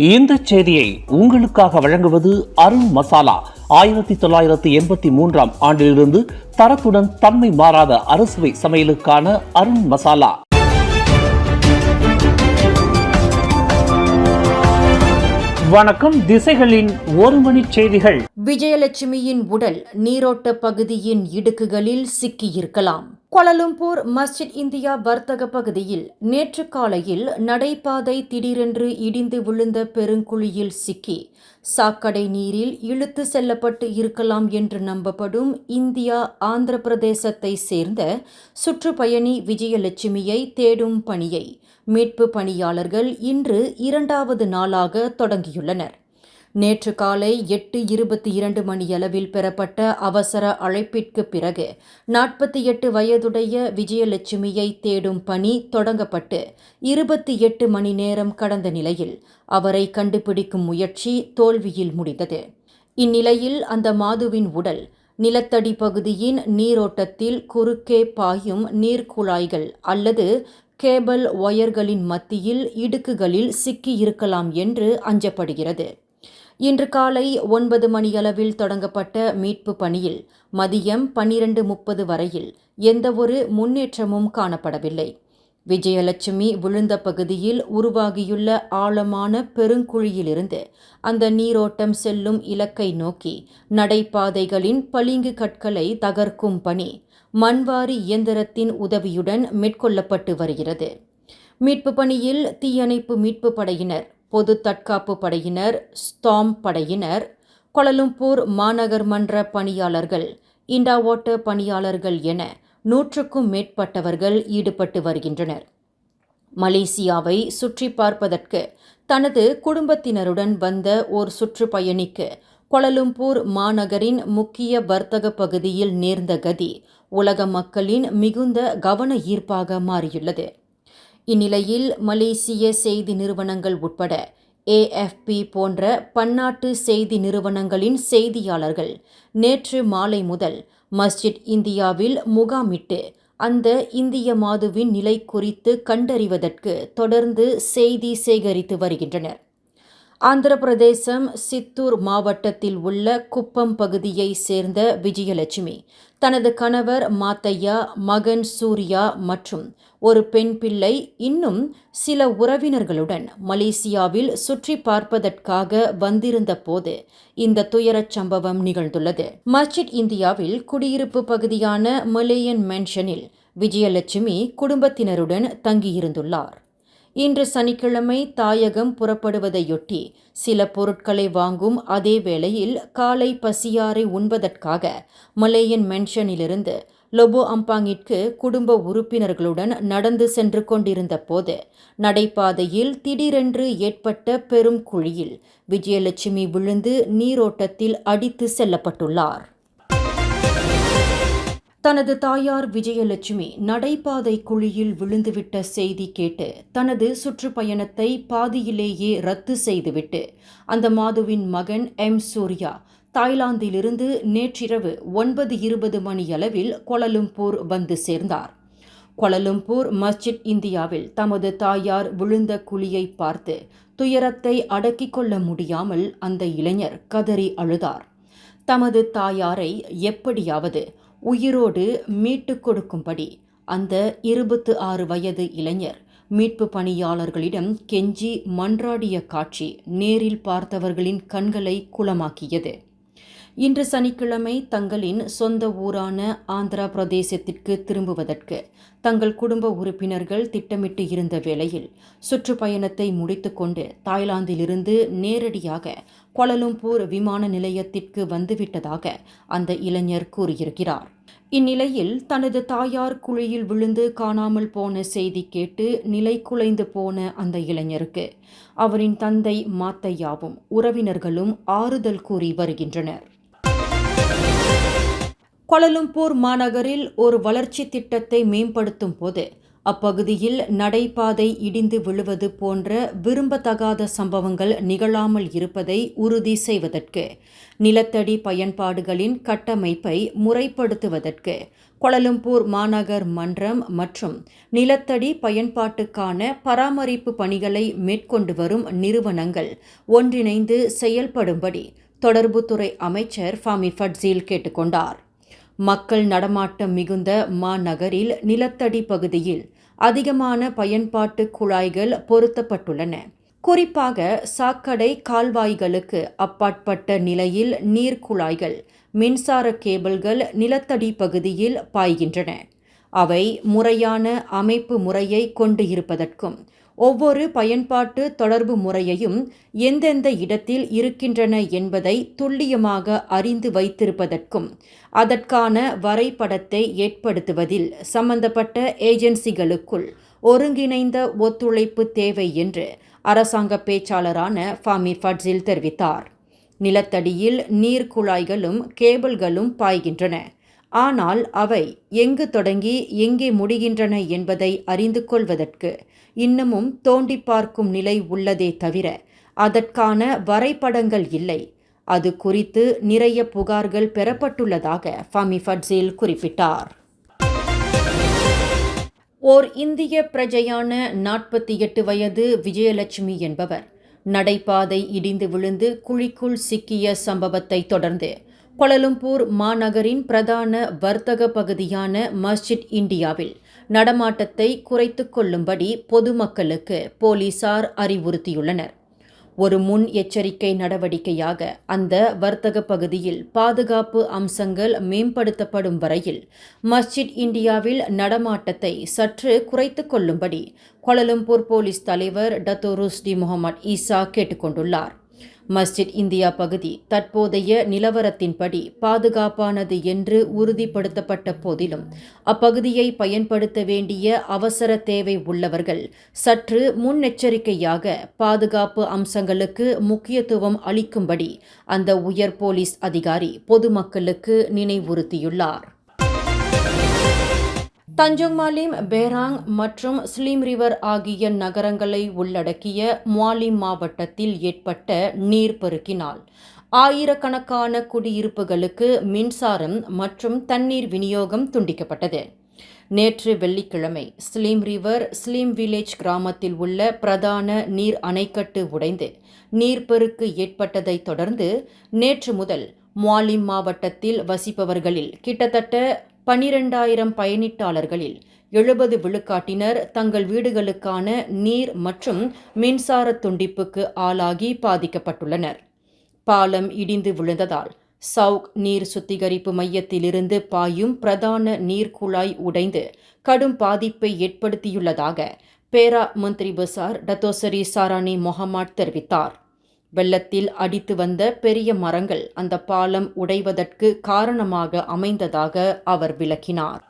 இந்த செய்தியை உங்களுக்காக வழங்குவது அருண் மசாலா. 1983 ஆண்டிலிருந்து தரத்துடன் தன்மை மாறாத அறுசுவை சமையலுக்கான அருண் மசாலா. வணக்கம். திசைகளின் ஒரு மணி செய்திகள். விஜயலட்சுமியின் உடல் நீரோட்ட பகுதியின் இடுக்குகளில் சிக்கியிருக்கலாம். கோலாலம்பூர் மஸ்ஜித் இந்தியா வர்த்தக பகுதியில் நேற்று காலையில் நடைபாதை திடீரென்று இடிந்து விழுந்த பெருங்குழியில் சிக்கி சாக்கடை நீரில் இழுத்து செல்லப்பட்டு இருக்கலாம் என்று நம்பப்படும் இந்தியா ஆந்திர பிரதேசத்தை சேர்ந்த சுற்றுப்பயணி விஜயலட்சுமியை தேடும் பணியை மீட்பு பணியாளர்கள் இன்று 2வது நாளாக தொடங்கியுள்ளனர். நேற்று காலை 8:22 மணியளவில் பெறப்பட்ட அவசர அழைப்பிற்கு பிறகு 48 வயதுடைய விஜயலட்சுமியை தேடும் பணி தொடங்கப்பட்டு 28 மணி நேரம் கடந்த நிலையில் அவரை கண்டுபிடிக்கும் முயற்சி தோல்வியில் முடிந்தது. இந்நிலையில் அந்த மாதுவின் உடல் நிலத்தடி பகுதியின் நீரோட்டத்தில் குறுக்கே பாயும் நீர்க்குழாய்கள் அல்லது கேபிள் ஒயர்களின் மத்தியில் இடுக்குகளில் சிக்கியிருக்கலாம் என்று அஞ்சப்படுகிறது. இன்று காலை 9 மணியளவில் தொடங்கப்பட்ட மீட்பு பணியில் மதியம் 12:30 வரையில் எந்தவொரு முன்னேற்றமும் காணப்படவில்லை. விஜயலட்சுமி விழுந்த பகுதியில் உருவாகியுள்ள ஆழமான பெருங்குழியிலிருந்து அந்த நீரோட்டம் செல்லும் இலக்கை நோக்கி நடைபாதைகளின் பளிங்கு கற்களை தகர்க்கும் பணி மண்வாரி இயந்திரத்தின் உதவியுடன் மேற்கொள்ளப்பட்டு வருகிறது. மீட்பு பணியில் தீயணைப்பு மீட்பு படையினர், பொது தற்காப்பு படையினர், ஸ்டாம் படையினர், கோலாலம்பூர் மாநகர் மன்ற பணியாளர்கள், இண்டாவாட்டர் பணியாளர்கள் என 100க்கும் மேற்பட்டவர்கள் ஈடுபட்டு வருகின்றனர். மலேசியாவை சுற்றி பார்ப்பதற்கு தனது குடும்பத்தினருடன் வந்த ஓர் சுற்றுப்பயணிக்கு கோலாலம்பூர் மாநகரின் முக்கிய வர்த்தக பகுதியில் நேர்ந்த கதி உலக மக்களின் மிகுந்த கவன ஈர்ப்பாக மாறியுள்ளது. இந்நிலையில் மலேசிய செய்தி நிறுவனங்கள் உட்பட AFP போன்ற பன்னாட்டு செய்தி நிறுவனங்களின் செய்தியாளர்கள் நேற்று மாலை முதல் மஸ்ஜித் இந்தியாவில் முகாமிட்டு அந்த இந்திய மாதுவின் நிலை குறித்து கண்டறிவதற்கு தொடர்ந்து செய்தி சேகரித்து வருகின்றனர். ஆந்திர பிரதேசம் சித்தூர் மாவட்டத்தில் உள்ள குப்பம் பகுதியை சேர்ந்த விஜயலட்சுமி தனது கணவர் மாத்தையா, மகன் சூர்யா மற்றும் ஒரு பெண் பிள்ளை இன்னும் சில உறவினர்களுடன் மலேசியாவில் சுற்றி பார்ப்பதற்காக வந்திருந்த போது இந்த துயரச் சம்பவம் நிகழ்ந்துள்ளது. மஸ்ஜித் இந்தியாவில் குடியிருப்பு பகுதியான மலேயன் மேன்ஷனில் விஜயலட்சுமி குடும்பத்தினருடன் தங்கியிருந்துள்ளார். இன்று சனிக்கிழமை தாயகம் புறப்படுவதையொட்டி சில பொருட்களை வாங்கும் அதே வேளையில் காலை பசியாரை உண்பதற்காக மலேயன் மேன்ஷனிலிருந்து லொபோ அம்பாங்கிற்கு குடும்ப உறுப்பினர்களுடன் நடந்து சென்று கொண்டிருந்த போது நடைபாதையில் திடீரென்று ஏற்பட்ட பெரும் குழியில் விஜயலட்சுமி விழுந்து நீரோட்டத்தில் அடித்து செல்லப்பட்டுள்ளார். தனது தாயார் விஜயலட்சுமி நடைபாதை குழியில் விழுந்துவிட்ட செய்தி கேட்டு தனது சுற்றுப்பயணத்தை பாதியிலேயே ரத்து செய்துவிட்டு அந்த மாதுவின் மகன் சூர்யா தாய்லாந்திலிருந்து நேற்றிரவு 9:20 மணியளவில் கோலாலம்பூர் வந்து சேர்ந்தார். கோலாலம்பூர் மஸ்ஜித் இந்தியாவில் தமது தாயார் விழுந்த குழியை பார்த்து துயரத்தை அடக்கிக் கொள்ள முடியாமல் அந்த இளைஞர் கதறி அழுதார். தமது தாயாரை எப்படியாவது உயிரோடு மீட்டுக் கொடுக்கும்படி அந்த 26 வயது இளைஞர் மீட்பு பணியாளர்களிடம் கெஞ்சி மன்றாடிய காட்சி நேரில் பார்த்தவர்களின் கண்களை குளமாக்கியது. இன்று சனிக்கிழமை தங்களின் சொந்த ஊரான ஆந்திரா பிரதேசத்திற்கு திரும்புவதற்கு தங்கள் குடும்ப உறுப்பினர்கள் திட்டமிட்டு இருந்த வேளையில் சுற்றுப்பயணத்தை முடித்துக்கொண்டு தாய்லாந்திலிருந்து நேரடியாக கோலாலம்பூர் விமான நிலையத்திற்கு வந்துவிட்டதாக அந்த இளைஞர் கூறியிருக்கிறார். இந்நிலையில் தனது தாயார் குழியில் விழுந்து காணாமல் போன செய்தி கேட்டு நிலை குலைந்து போன அந்த இளைஞருக்கு அவரின் தந்தை மாத்தையாவும் உறவினர்களும் ஆறுதல் கூறி வருகின்றனர். கோலாலம்பூர் மாநகரில் ஒரு வளர்ச்சி திட்டத்தை மேம்படுத்தும் போது அப்பகுதியில் நடைபாதை இடிந்து விழுவது போன்ற விரும்பத்தகாத சம்பவங்கள் நிகழாமல் இருப்பதை உறுதி செய்வதற்கு நிலத்தடி பயன்பாடுகளின் கட்டமைப்பை முறைப்படுத்துவதற்கு கோலாலம்பூர் மாநகர் மன்றம் மற்றும் நிலத்தடி பயன்பாட்டுக்கான பராமரிப்பு பணிகளை மேற்கொண்டு வரும் நிறுவனங்கள் ஒன்றிணைந்து செயல்படும்படி தொடர்புத்துறை அமைச்சர் ஃபாமி ஃபட்ஸீல் கேட்டுக்கொண்டார். மக்கள் நடமாட்டம் மிகுந்த மாநகரில் நிலத்தடி பகுதியில் அதிகமான பயன்பாட்டு குழாய்கள் பொருத்தப்பட்டுள்ளன. குறிப்பாக சாக்கடை கால்வாய்களுக்கு அப்பாற்பட்ட நிலையில் நீர்க்குழாய்கள், மின்சார கேபிள்கள் நிலத்தடி பகுதியில் பாய்கின்றன. அவை முறையான அமைப்பு முறையை கொண்டு இருப்பதற்கும் ஒவ்வொரு பயன்பாட்டு தொடர்பு முறையையும் எந்தெந்த இடத்தில் இருக்கின்றன என்பதை துல்லியமாக அறிந்து வைத்திருப்பதற்கும் அதற்கான வரைபடத்தை ஏற்படுத்துவதில் சம்பந்தப்பட்ட ஏஜென்சிகளுக்குள் ஒருங்கிணைந்த ஒத்துழைப்பு தேவை என்று அரசாங்க பேச்சாளரான ஃபாமி ஃபட்ஸீல் தெரிவித்தார். நிலத்தடியில் நீர்க்குழாய்களும் கேபிள்களும் பாய்கின்றன. ஆனால் அவை எங்கு தொடங்கி எங்கே முடிகின்றன என்பதை அறிந்து கொள்வதற்கு இன்னமும் தோண்டி பார்க்கும் நிலை உள்ளதே தவிர அதற்கான வரைபடங்கள் இல்லை. அது குறித்து நிறைய புகார்கள் பெறப்பட்டுள்ளதாக ஃபாமி ஃபட்ஸீல் குறிப்பிட்டார். ஓர் இந்திய பிரஜையான 48 வயது விஜயலட்சுமி என்பவர் நடைபாதை இடிந்து விழுந்து குழிக்குள் சிக்கிய சம்பவத்தை தொடர்ந்து கோலாலம்பூர் மாநகரின் பிரதான வர்த்தக பகுதியான மஸ்ஜித் இந்தியாவில் நடமாட்டத்தை குறைத்து கொள்ளும்படி பொதுமக்களுக்கு போலீசார் அறிவுறுத்தியுள்ளனர். ஒரு முன் எச்சரிக்கை நடவடிக்கையாக அந்த வர்த்தக பகுதியில் பாதுகாப்பு அம்சங்கள் மேம்படுத்தப்படும் வரையில் மஸ்ஜித் இந்தியாவில் நடமாட்டத்தை சற்று குறைத்து கொள்ளும்படி கோலாலம்பூர் போலீஸ் தலைவர் டத்தோ ருஸ்டி முகமது ஈசா கேட்டுக்கொண்டுள்ளார். மஸ்ஜித் இந்தியா பகுதி தற்போதைய நிலவரத்தின்படி பாதுகாப்பானது என்று உறுதிப்படுத்தப்பட்ட போதிலும் அப்பகுதியை பயன்படுத்த வேண்டிய அவசர தேவை உள்ளவர்கள் சற்று முன்னெச்சரிக்கையாக பாதுகாப்பு அம்சங்களுக்கு முக்கியத்துவம் அளிக்கும்படி அந்த உயர் போலீஸ் அதிகாரி பொதுமக்களுக்கு நினைவுறுத்தியுள்ளார். தஞ்சோங் மாலிம், பேராங் மற்றும் ஸ்லீம் ரிவர் ஆகிய நகரங்களை உள்ளடக்கிய முவாலிம் மாவட்டத்தில் ஏற்பட்ட நீர்ப்பெருக்கினால் ஆயிரக்கணக்கான குடியிருப்புகளுக்கு மின்சாரம் மற்றும் தண்ணீர் விநியோகம் துண்டிக்கப்பட்டது. நேற்று வெள்ளிக்கிழமை ஸ்லீம் ரிவர் ஸ்லீம் வில்லேஜ் கிராமத்தில் உள்ள பிரதான நீர் அணைக்கட்டு உடைந்து நீர்ப்பெருக்கு ஏற்பட்டதை தொடர்ந்து நேற்று முதல் முவாலிம் மாவட்டத்தில் வசிப்பவர்களில் கிட்டத்தட்ட 12,000 பயணிட்டாளர்களில் 70 விழுக்காட்டினர் தங்கள் வீடுகளுக்கான நீர் மற்றும் மின்சார துண்டிப்புக்கு ஆளாகி பாதிக்கப்பட்டுள்ளனர். பாலம் இடிந்து விழுந்ததால் சவுக் நீர் சுத்திகரிப்பு மையத்திலிருந்து பாயும் பிரதான நீர்க்குழாய் உடைந்து கடும் பாதிப்பை ஏற்படுத்தியுள்ளதாக பேரா மந்திரி பசார் டத்தோசரி சாரானி மொஹமாட் தெரிவித்தார். வெள்ளத்தில் அடித்து வந்த பெரிய மரங்கள் அந்த பாலம் உடைவதற்கு காரணமாக அமைந்ததாக அவர் விளக்கினார்.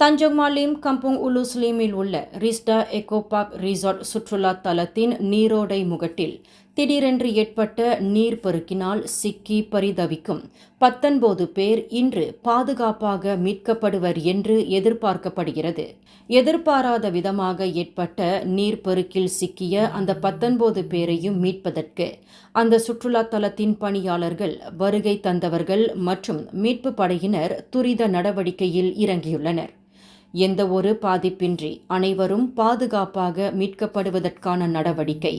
தஞ்சோங் மாலிம் கம்புங் உலு ஸ்லீமில் உள்ள ரிஸ்டா எக்கோ பார்க் ரிசார்ட் சுற்றுலா தலத்தின் நீரோடை முகட்டில் திடீரென்று ஏற்பட்ட நீர்ப்பெருக்கினால் சிக்கி பரிதவிக்கும் 19 பேர் இன்று பாதுகாப்பாக மீட்கப்படுவர் என்று எதிர்பார்க்கப்படுகிறது. எதிர்பாராத விதமாக ஏற்பட்ட நீர்ப்பெருக்கில் சிக்கிய அந்த 19 பேரையும் மீட்பதற்கு அந்த சுற்றுலா தலத்தின் பணியாளர்கள், வருகை தந்தவர்கள் மற்றும் மீட்பு படையினர் துரித நடவடிக்கையில் இறங்கியுள்ளனர். எந்த ஒரு பாதிப்பின்றி அனைவரும் பாதுகாப்பாக மீட்கப்படுவதற்கான நடவடிக்கை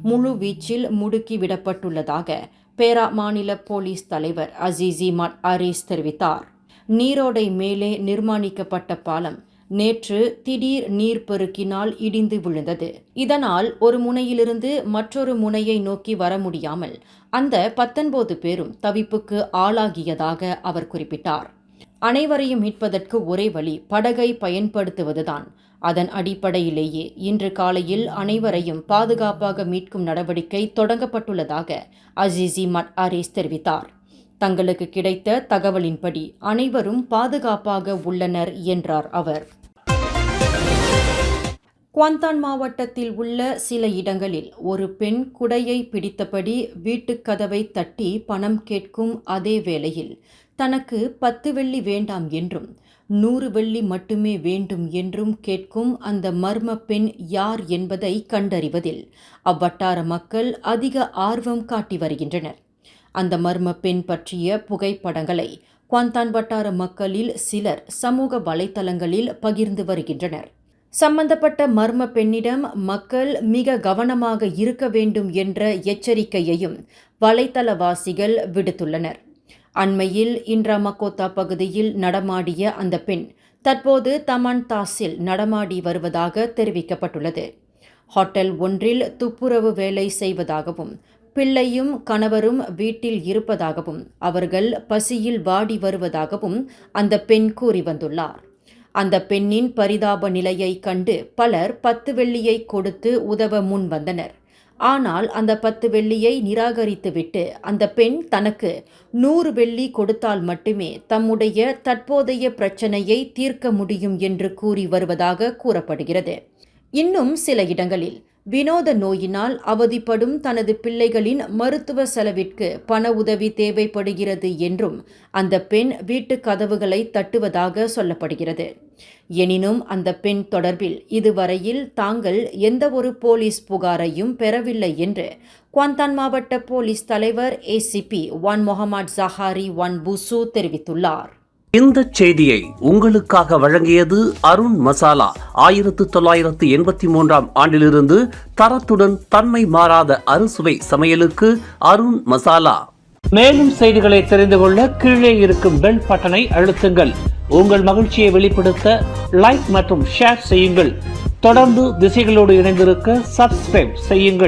முழு வீச்சில் முடுக்கிவிடப்பட்டுள்ளதாக பேரா மாநில போலீஸ் தலைவர் அசீசி மட் ஆரிஸ் தெரிவித்தார். நீரோடை மேலே நிர்மாணிக்கப்பட்ட பாலம் நேற்று திடீர் நீர்ப்பெருக்கினால் இடிந்து விழுந்தது. இதனால் ஒரு முனையிலிருந்து மற்றொரு முனையை நோக்கி வர முடியாமல் அந்த 19 பேரும் தவிப்புக்கு ஆளாகியதாக அவர் குறிப்பிட்டார். அனைவரையும் மீட்பதற்கு ஒரே வழி படகை பயன்படுத்துவதுதான். அதன் அடிப்படையிலேயே இன்று காலையில் அனைவரையும் பாதுகாப்பாக மீட்கும் நடவடிக்கை தொடங்கப்பட்டுள்ளதாக அசீசி மட் ஆரிஸ் தெரிவித்தார். தங்களுக்கு கிடைத்த தகவலின்படி அனைவரும் பாதுகாப்பாக உள்ளனர் என்றார் அவர். குவாந்தான் மாவட்டத்தில் உள்ள சில இடங்களில் ஒரு பெண் குடையை பிடித்தபடி வீட்டுக் கதவை தட்டி பணம் கேட்கும் அதே வேளையில் தனக்கு 10 வெள்ளி வேண்டாம் என்றும் 100 வெள்ளி மட்டுமே வேண்டும் என்றும் கேட்கும் அந்த மர்ம பெண் யார் என்பதை கண்டறிவதில் அவ்வட்டார மக்கள் அதிக ஆர்வம் காட்டி வருகின்றனர். அந்த மர்ம பெண் பற்றிய புகைப்படங்களை குவாந்தான் வட்டார மக்களில் சிலர் சமூக வலைத்தளங்களில் பகிர்ந்து வருகின்றனர். சம்பந்தப்பட்ட மர்ம பெண்ணிடம் மக்கள் மிக கவனமாக இருக்க வேண்டும் என்ற எச்சரிக்கையையும் வலைத்தளவாசிகள் விடுத்துள்ளனர். அண்மையில் இன்ட்ரா மக்கோத்தா பகுதியில் நடமாடிய அந்த பெண் தற்போது தமான் தாஸில் நடமாடி வருவதாக தெரிவிக்கப்பட்டுள்ளது. ஹோட்டல் ஒன்றில் துப்புரவு வேலை செய்வதாகவும் பிள்ளையும் கணவரும் வீட்டில் இருப்பதாகவும் அவர்கள் பசியில் வாடி வருவதாகவும் அந்த பெண் கூறி வந்துள்ளார். அந்த பெண்ணின் பரிதாப நிலையை கண்டு பலர் 10 வெள்ளியை கொடுத்து உதவ முன் வந்தனர். ஆனால் அந்த 10 வெள்ளியை நிராகரித்துவிட்டு அந்த பெண் தனக்கு 100 வெள்ளி கொடுத்தால் மட்டுமே தம்முடைய தற்போதைய பிரச்சனையை தீர்க்க முடியும் என்று கூறி வருவதாக கூறப்படுகிறது. இன்னும் சில இடங்களில் வினோத நோயினால் அவதிப்படும் தனது பிள்ளைகளின் மருத்துவ செலவிற்கு பண உதவி தேவைப்படுகிறது என்றும் அந்த பெண் வீட்டு கதவுகளை தட்டுவதாக சொல்லப்படுகிறது. எனினும் அந்த பெண் தொடர்பில் இதுவரையில் தாங்கள் எந்தவொரு போலீஸ் புகாரையும் பெறவில்லை என்று குவாந்தான் மாவட்ட போலீஸ் தலைவர் ACP வான் முகமது ஜஹாரி வான் புசு தெரிவித்துள்ளார். இந்த செய்தியை உங்களுக்காக வழங்கியது அருண் மசாலா. 1983 ஆண்டிலிருந்து தரத்துடன் தன்மை மாறாத அறுசுவை சமையலுக்கு அருண் மசாலா. மேலும் செய்திகளை தெரிந்து கொள்ள கீழே இருக்கும் பெல் பட்டனை அழுத்துங்கள். உங்கள் மகிழ்ச்சியை வெளிப்படுத்த லைக் மற்றும் ஷேர் செய்யுங்கள். தொடர்ந்து திசைகளோடு இணைந்திருக்க சப்ஸ்கிரைப் செய்யுங்கள்.